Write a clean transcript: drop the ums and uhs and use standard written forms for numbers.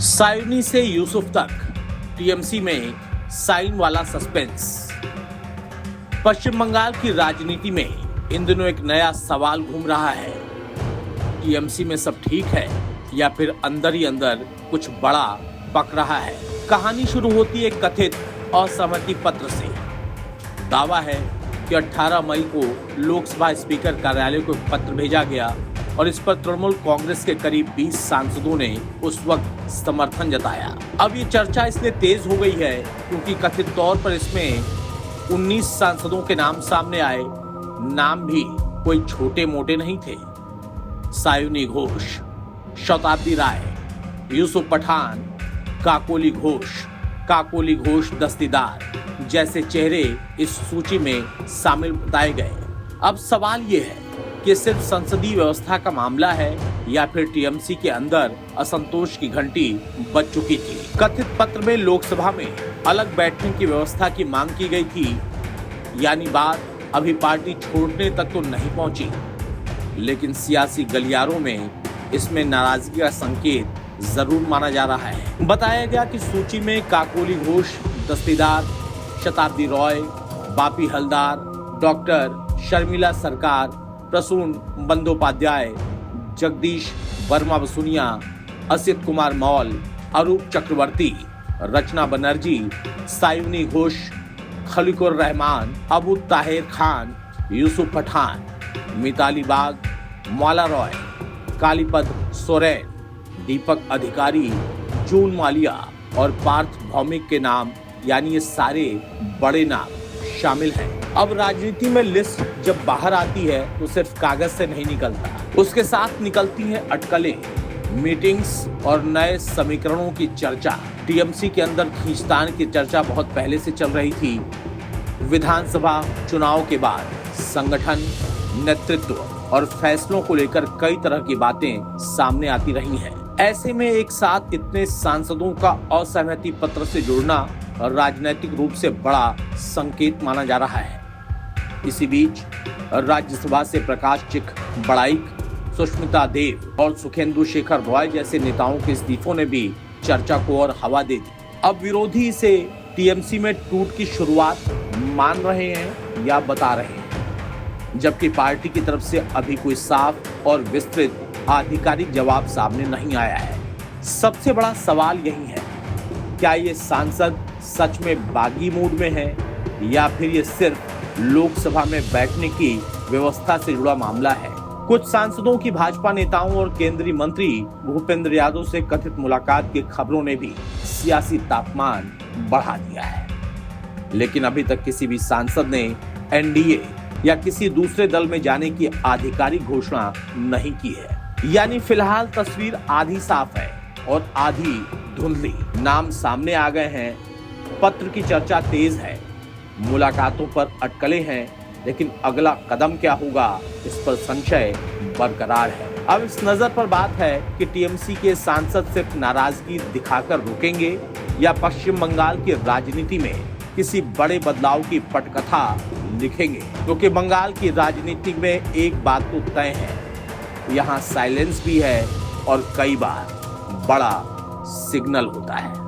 सायोनी से यूसुफ तक टीएमसी में साइन वाला सस्पेंस। पश्चिम बंगाल की राजनीति में इन दिनों एक नया सवाल घूम रहा है। टीएमसी में सब ठीक है या फिर अंदर ही अंदर कुछ बड़ा पक रहा है। कहानी शुरू होती है कथित असहमति पत्र से। दावा है कि 18 मई को लोकसभा स्पीकर कार्यालय को एक पत्र भेजा गया और इस पर तृणमूल कांग्रेस के करीब 20 सांसदों ने उस वक्त समर्थन जताया। अब ये चर्चा इसलिए तेज हो गई है क्योंकि कथित तौर पर इसमें 19 सांसदों के नाम सामने आए। नाम भी कोई छोटे मोटे नहीं थे। सायोनी घोष, शताब्दी राय, यूसुफ पठान, काकोली घोष दस्तीदार जैसे चेहरे इस सूची में शामिल बताए गए। अब सवाल ये है कि सिर्फ संसदीय व्यवस्था का मामला है या फिर टीएमसी के अंदर असंतोष की घंटी बज चुकी थी। कथित पत्र में लोकसभा में अलग बैठने की व्यवस्था की मांग की गई थी, यानी बात अभी पार्टी छोड़ने तक तो नहीं पहुंची, लेकिन सियासी गलियारों में इसमें नाराजगी का संकेत जरूर माना जा रहा है। बताया गया कि सूची में काकोली घोष दस्तीदार, शताब्दी रॉय, बापी हलदार, डॉक्टर शर्मिला सरकार, प्रसून बंदोपाध्याय, जगदीश वर्मा बसुनिया, असित कुमार मौल, अरूप चक्रवर्ती, रचना बनर्जी, सायोनी घोष, खलीकुर रहमान, अबू ताहिर खान, यूसुफ पठान, मिताली बाग, मौला रॉय, कालीपद सोरेन, दीपक अधिकारी, जून मालिया और पार्थ भौमिक के नाम, यानी ये सारे बड़े नाम शामिल हैं। अब राजनीति में लिस्ट जब बाहर आती है तो सिर्फ कागज से नहीं निकलता, उसके साथ निकलती हैं अटकलें, मीटिंग्स और नए समीकरणों की चर्चा। टीएमसी के अंदर खींचतान की चर्चा बहुत पहले से चल रही थी। विधानसभा चुनाव के बाद संगठन, नेतृत्व और फैसलों को लेकर कई तरह की बातें सामने आती रही हैं। ऐसे में एक साथ इतने सांसदों का असहमति पत्र से जुड़ना राजनीतिक रूप से बड़ा संकेत माना जा रहा है। इसी बीच राज्यसभा से प्रकाश चिक बड़ाइक, सुष्मिता देव और सुखेंदु शेखर रॉय जैसे नेताओं के इस्तीफों ने भी चर्चा को और हवा दे दी। अब विरोधी इसे टीएमसी में टूट की शुरुआत मान रहे हैं या बता रहे हैं, जबकि पार्टी की तरफ से अभी कोई साफ और विस्तृत आधिकारिक जवाब सामने नहीं आया है। सबसे बड़ा सवाल यही है, क्या ये सांसद सच में बागी मूड में है या फिर ये सिर्फ लोकसभा में बैठने की व्यवस्था से जुड़ा मामला है। कुछ सांसदों की भाजपा नेताओं और केंद्रीय मंत्री भूपेंद्र यादव से कथित मुलाकात की खबरों ने भी सियासी तापमान बढ़ा दिया है, लेकिन अभी तक किसी भी सांसद ने एनडीए या किसी दूसरे दल में जाने की आधिकारिक घोषणा नहीं की है। यानी फिलहाल तस्वीर आधी साफ है और आधी धुंधली। नाम सामने आ गए हैं, पत्र की चर्चा तेज है, मुलाकातों पर अटकलें हैं, लेकिन अगला कदम क्या होगा इस पर संशय बरकरार है। अब इस नजर पर बात है कि टीएमसी के सांसद सिर्फ नाराजगी दिखाकर रुकेंगे या पश्चिम बंगाल की राजनीति में किसी बड़े बदलाव की पटकथा लिखेंगे, क्योंकि बंगाल की राजनीति में एक बात तो तय है, यहाँ साइलेंस भी है और कई बार बड़ा सिग्नल होता है।